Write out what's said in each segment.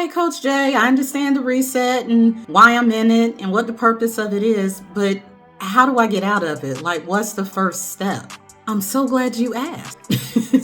right, Coach Jay, I understand the reset and why I'm in it and what the purpose of it is, but how do I get out of it? Like, what's the first step? I'm so glad you asked.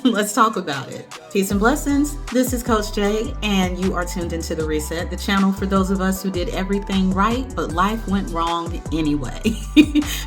Let's talk about it. Peace and blessings. This is Coach Jay, and you are tuned into The Reset, the channel for those of us who did everything right, but life went wrong anyway.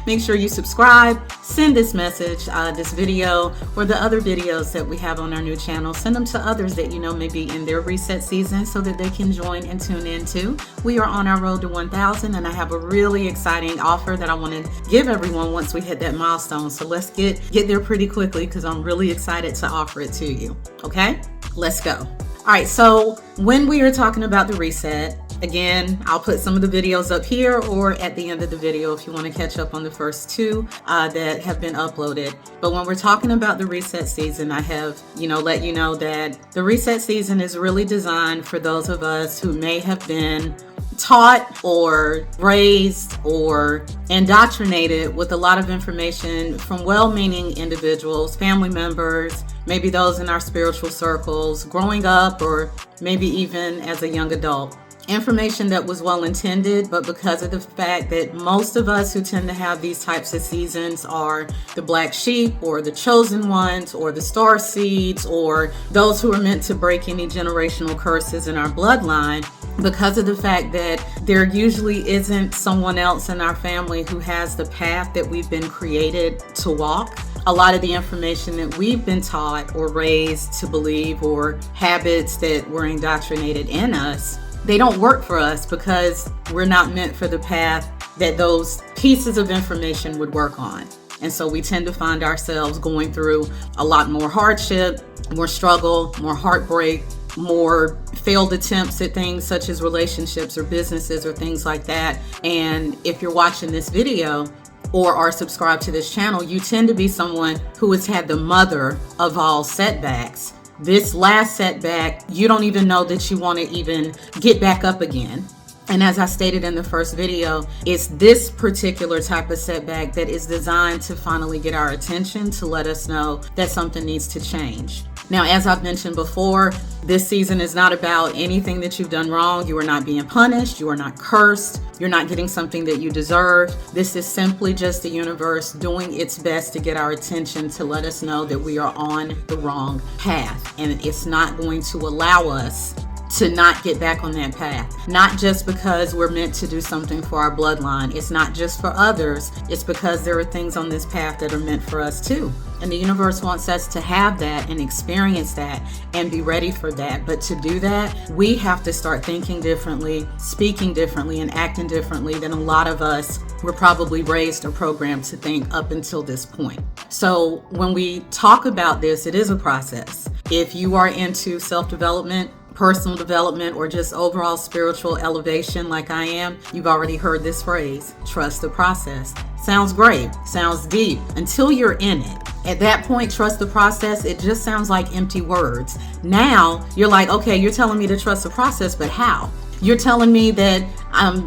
Make sure you subscribe, send this message, this video, or the other videos that we have on our new channel. Send them to others that you know may be in their reset season so that they can join and tune in too. We are on our road to 1,000, and I have a really exciting offer that I want to give everyone once we hit that milestone. So let's get there pretty quickly because I'm really excited to offer it to you. Okay, let's go. All right, so when we are talking about the reset, again, I'll put some of the videos up here or at the end of the video if you want to catch up on the first two that have been uploaded. But when we're talking about the reset season, I have, let you know that the reset season is really designed for those of us who may have been taught or raised or indoctrinated with a lot of information from well-meaning individuals, family members, maybe those in our spiritual circles, growing up, or maybe even as a young adult. Information that was well intended, but because of the fact that most of us who tend to have these types of seasons are the black sheep or the chosen ones or the star seeds or those who are meant to break any generational curses in our bloodline, because of the fact that there usually isn't someone else in our family who has the path that we've been created to walk. A lot of the information that we've been taught or raised to believe, or habits that were indoctrinated in us, they don't work for us because we're not meant for the path that those pieces of information would work on. And so we tend to find ourselves going through a lot more hardship, more struggle, more heartbreak, more failed attempts at things such as relationships or businesses or things like that. And if you're watching this video or are subscribed to this channel, you tend to be someone who has had the mother of all setbacks. This last setback, you don't even know that you want to even get back up again. And as I stated in the first video, it's this particular type of setback that is designed to finally get our attention, to let us know that something needs to change. Now, as I've mentioned before, this season is not about anything that you've done wrong. You are not being punished. You are not cursed. You're not getting something that you deserve. This is simply just the universe doing its best to get our attention, to let us know that we are on the wrong path. And it's not going to allow us to not get back on that path. Not just because we're meant to do something for our bloodline. It's not just for others. It's because there are things on this path that are meant for us too. And the universe wants us to have that and experience that and be ready for that. But to do that, we have to start thinking differently, speaking differently, and acting differently than a lot of us were probably raised or programmed to think up until this point. So when we talk about this, it is a process. If you are into self-development, personal development, or just overall spiritual elevation like I am, you've already heard this phrase, trust the process. Sounds great, sounds deep, until you're in it. At that point, trust the process, it just sounds like empty words. Now, you're like, okay, you're telling me to trust the process, but how? You're telling me that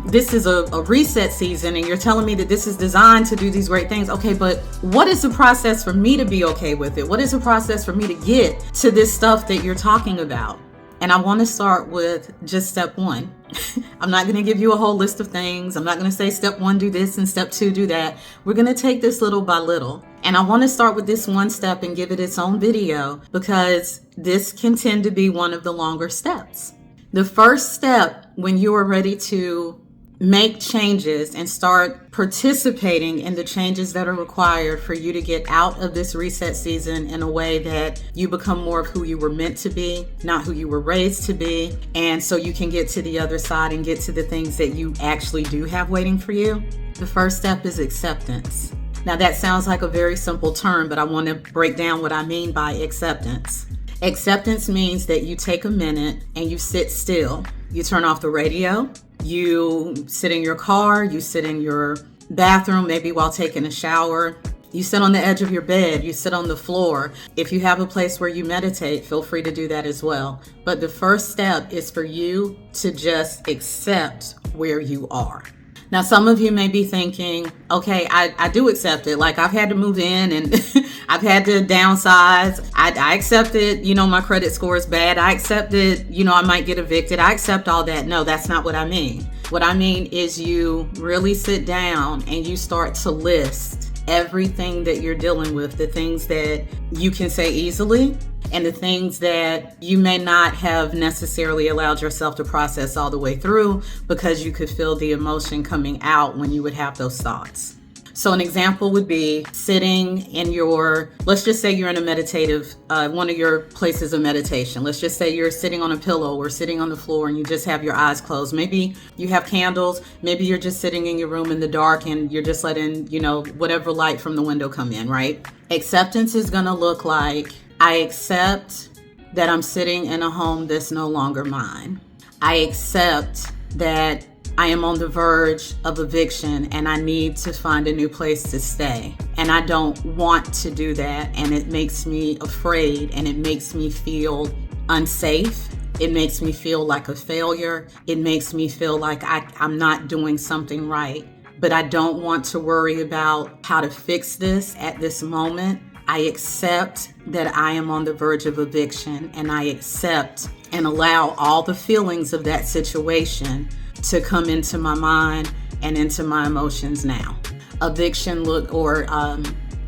this is a reset season, and you're telling me that this is designed to do these great things. Okay, but what is the process for me to be okay with it? What is the process for me to get to this stuff that you're talking about? And I want to start with just step one. I'm not going to give you a whole list of things. I'm not going to say step one, do this, and step two, do that. We're going to take this little by little. And I want to start with this one step and give it its own video because this can tend to be one of the longer steps. The first step when you are ready to make changes and start participating in the changes that are required for you to get out of this reset season in a way that you become more of who you were meant to be, not who you were raised to be, and so you can get to the other side and get to the things that you actually do have waiting for you. The first step is acceptance. Now that sounds like a very simple term, but I want to break down what I mean by acceptance. Acceptance means that you take a minute and you sit still. You turn off the radio. You sit in your car, you sit in your bathroom, maybe while taking a shower. You sit on the edge of your bed, you sit on the floor. If you have a place where you meditate, feel free to do that as well. But the first step is for you to just accept where you are. Now, some of you may be thinking, okay, I do accept it. Like I've had to move in and I've had to downsize. I accept that, my credit score is bad. I accept that, I might get evicted. I accept all that. No, that's not what I mean. What I mean is you really sit down and you start to list everything that you're dealing with, the things that you can say easily and the things that you may not have necessarily allowed yourself to process all the way through because you could feel the emotion coming out when you would have those thoughts. So an example would be sitting in let's just say you're in a meditative, one of your places of meditation. Let's just say you're sitting on a pillow or sitting on the floor and you just have your eyes closed. Maybe you have candles. Maybe you're just sitting in your room in the dark and you're just letting, whatever light from the window come in, right? Acceptance is going to look like, I accept that I'm sitting in a home that's no longer mine. I accept that I am on the verge of eviction and I need to find a new place to stay. And I don't want to do that. And it makes me afraid and it makes me feel unsafe. It makes me feel like a failure. It makes me feel like I'm not doing something right. But I don't want to worry about how to fix this at this moment. I accept that I am on the verge of eviction and I accept and allow all the feelings of that situation to come into my mind and into my emotions now.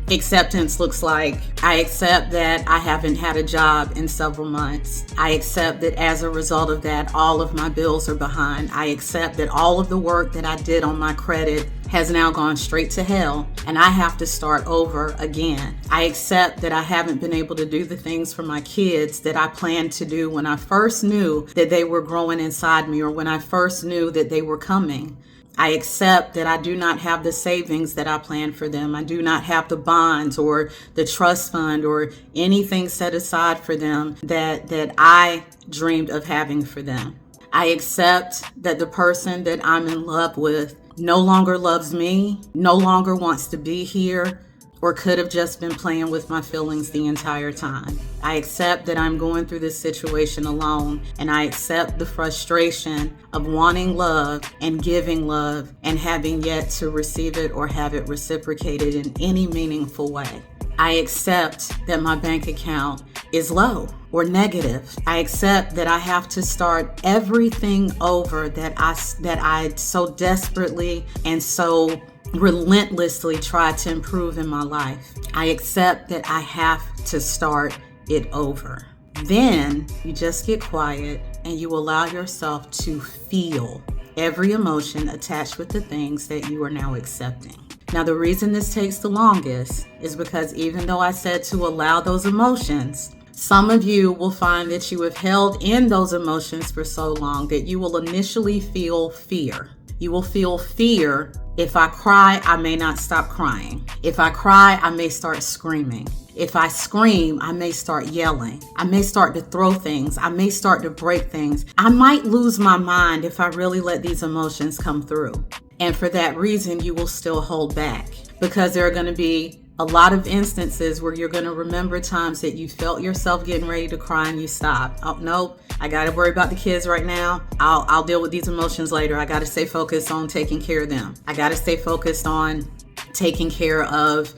Acceptance looks like, I accept that I haven't had a job in several months. I accept that as a result of that, all of my bills are behind. I accept that all of the work that I did on my credit has now gone straight to hell and I have to start over again. I accept that I haven't been able to do the things for my kids that I planned to do when I first knew that they were growing inside me or when I first knew that they were coming. I accept that I do not have the savings that I planned for them. I do not have the bonds or the trust fund or anything set aside for them that I dreamed of having for them. I accept that the person that I'm in love with no longer loves me, no longer wants to be here, or could have just been playing with my feelings the entire time. I accept that I'm going through this situation alone, and I accept the frustration of wanting love and giving love and having yet to receive it or have it reciprocated in any meaningful way. I accept that my bank account is low or negative. I accept that I have to start everything over that I so desperately and so relentlessly try to improve in my life. I accept that I have to start it over. Then you just get quiet and you allow yourself to feel every emotion attached with the things that you are now accepting. Now, the reason this takes the longest is because even though I said to allow those emotions, some of you will find that you have held in those emotions for so long that you will initially feel fear. You will feel fear. If I cry, I may not stop crying. If I cry, I may start screaming. If I scream, I may start yelling. I may start to throw things. I may start to break things. I might lose my mind if I really let these emotions come through. And for that reason, you will still hold back because there are going to be a lot of instances where you're going to remember times that you felt yourself getting ready to cry and you stopped. Oh, nope, I got to worry about the kids right now. I'll deal with these emotions later. I got to stay focused on taking care of them. I got to stay focused on taking care of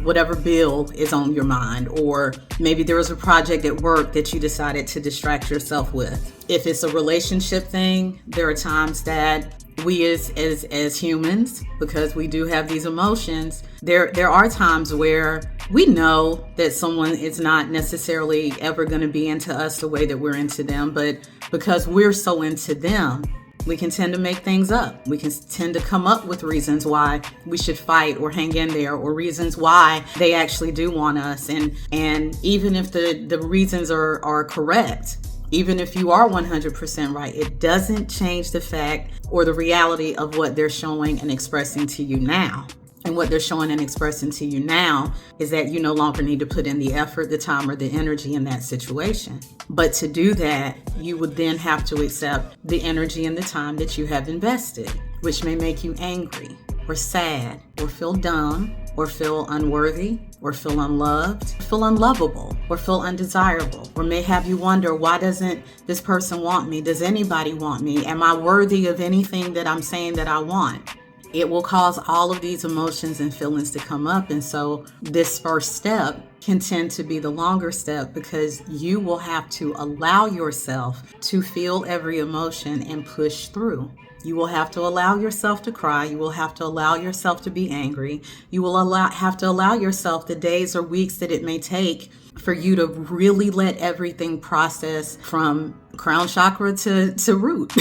whatever bill is on your mind, or maybe there was a project at work that you decided to distract yourself with. If it's a relationship thing, there are times that we as humans, because we do have these emotions, there are times where we know that someone is not necessarily ever going to be into us the way that we're into them, but because we're so into them, we can tend to make things up. We can tend to come up with reasons why we should fight or hang in there, or reasons why they actually do want us. And even if the reasons are correct, even if you are 100% right, it doesn't change the fact or the reality of what they're showing and expressing to you now. And what they're showing and expressing to you now is that you no longer need to put in the effort, the time, or the energy in that situation. But to do that, you would then have to accept the energy and the time that you have invested, which may make you angry or sad or feel dumb or feel unworthy or feel unloved, feel unlovable or feel undesirable, or may have you wonder, why doesn't this person want me? Does anybody want me? Am I worthy of anything that I'm saying that I want? it will cause all of these emotions and feelings to come up. And so this first step can tend to be the longer step, because you will have to allow yourself to feel every emotion and push through. You will have to allow yourself to cry. You will have to allow yourself to be angry. You will have to allow yourself the days or weeks that it may take for you to really let everything process from crown chakra to root.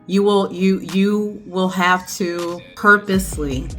You will have to purposely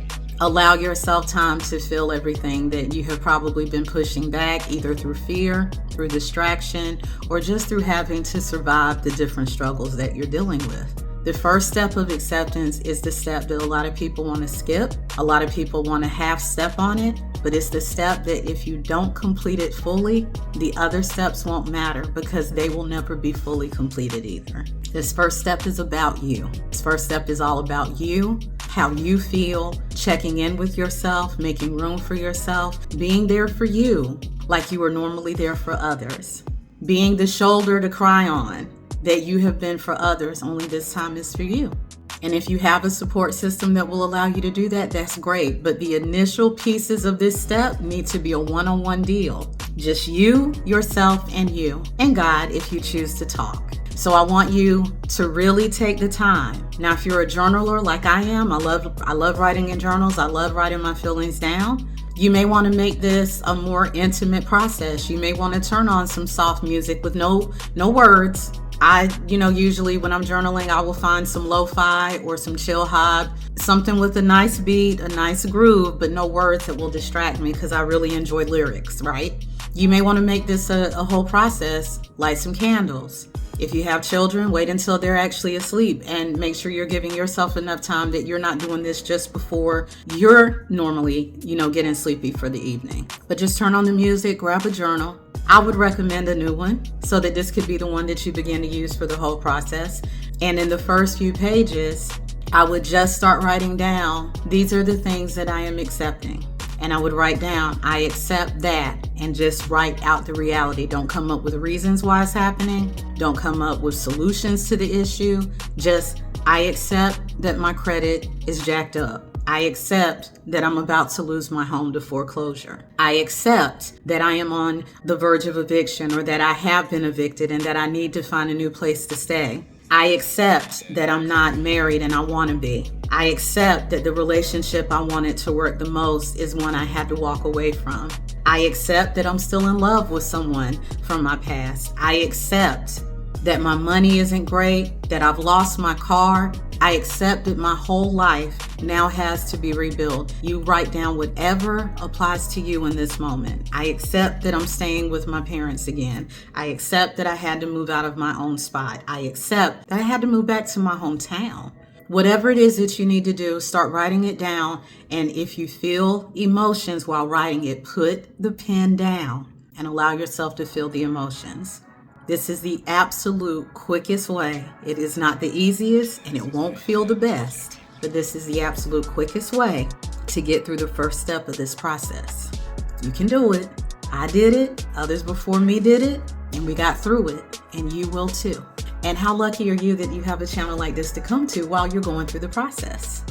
allow yourself time to feel everything that you have probably been pushing back, either through fear, through distraction, or just through having to survive the different struggles that you're dealing with. The first step of acceptance is the step that a lot of people want to skip. A lot of people want to half step on it, but it's the step that if you don't complete it fully, the other steps won't matter, because they will never be fully completed either. This first step is about you. This first step is all about you, how you feel, checking in with yourself, making room for yourself, being there for you like you are normally there for others, being the shoulder to cry on that you have been for others, only this time is for you. And if you have a support system that will allow you to do that, that's great. But the initial pieces of this step need to be a one-on-one deal. Just you, yourself, and you, and God if you choose to talk. So I want you to really take the time. Now, if you're a journaler like I am, I love writing in journals. I love writing my feelings down. You may want to make this a more intimate process. You may want to turn on some soft music with no words. Usually when I'm journaling, I will find some lo-fi or some chill hop, something with a nice beat, a nice groove, but no words that will distract me, because I really enjoy lyrics, right? You may want to make this a whole process. Light some candles. If you have children, wait until they're actually asleep, and make sure you're giving yourself enough time that you're not doing this just before you're normally, getting sleepy for the evening. But just turn on the music, grab a journal. I would recommend a new one, so that this could be the one that you begin to use for the whole process. And in the first few pages, I would just start writing down, these are the things that I am accepting. And I would write down, I accept that, and just write out the reality. Don't come up with reasons why it's happening. Don't come up with solutions to the issue. Just, I accept that my credit is jacked up. I accept that I'm about to lose my home to foreclosure. I accept that I am on the verge of eviction, or that I have been evicted and that I need to find a new place to stay. I accept that I'm not married and I want to be. I accept that the relationship I wanted to work the most is one I had to walk away from. I accept that I'm still in love with someone from my past. I accept that my money isn't great, that I've lost my car. I accept that my whole life now has to be rebuilt. You write down whatever applies to you in this moment. I accept that I'm staying with my parents again. I accept that I had to move out of my own spot. I accept that I had to move back to my hometown. Whatever it is that you need to do, start writing it down. And if you feel emotions while writing it, put the pen down and allow yourself to feel the emotions. This is the absolute quickest way. It is not the easiest, and it won't feel the best, but this is the absolute quickest way to get through the first step of this process. You can do it. I did it. Others before me did it, and we got through it, and you will too. And how lucky are you that you have a channel like this to come to while you're going through the process?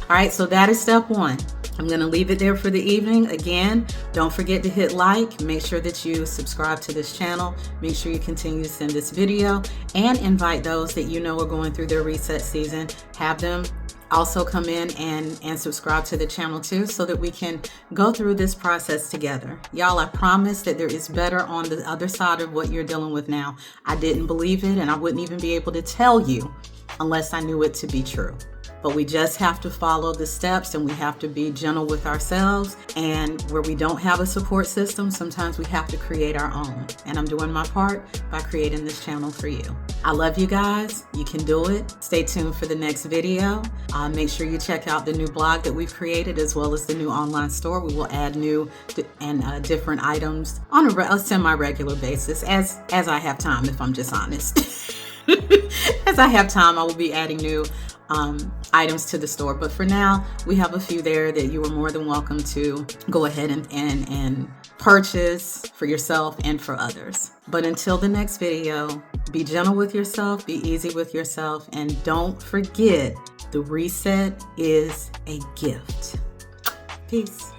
All right, so that is step one. I'm going to leave it there for the evening. Again, don't forget to hit like. Make sure that you subscribe to this channel. Make sure you continue to send this video, and invite those that you know are going through their reset season. Have them also come in and subscribe to the channel too, so that we can go through this process together. Y'all, I promise that there is better on the other side of what you're dealing with now. I didn't believe it, and I wouldn't even be able to tell you unless I knew it to be true. But we just have to follow the steps, and we have to be gentle with ourselves. And where we don't have a support system, sometimes we have to create our own. And I'm doing my part by creating this channel for you. I love you guys. You can do it. Stay tuned for the next video. Make sure you check out the new blog that we've created, as well as the new online store. We will add new and different items on a semi-regular basis as I have time, if I'm just honest. As I have time, I will be adding new items to the store. But for now, we have a few there that you are more than welcome to go ahead and purchase for yourself and for others. But until the next video, be gentle with yourself, be easy with yourself, and don't forget the reset is a gift. Peace.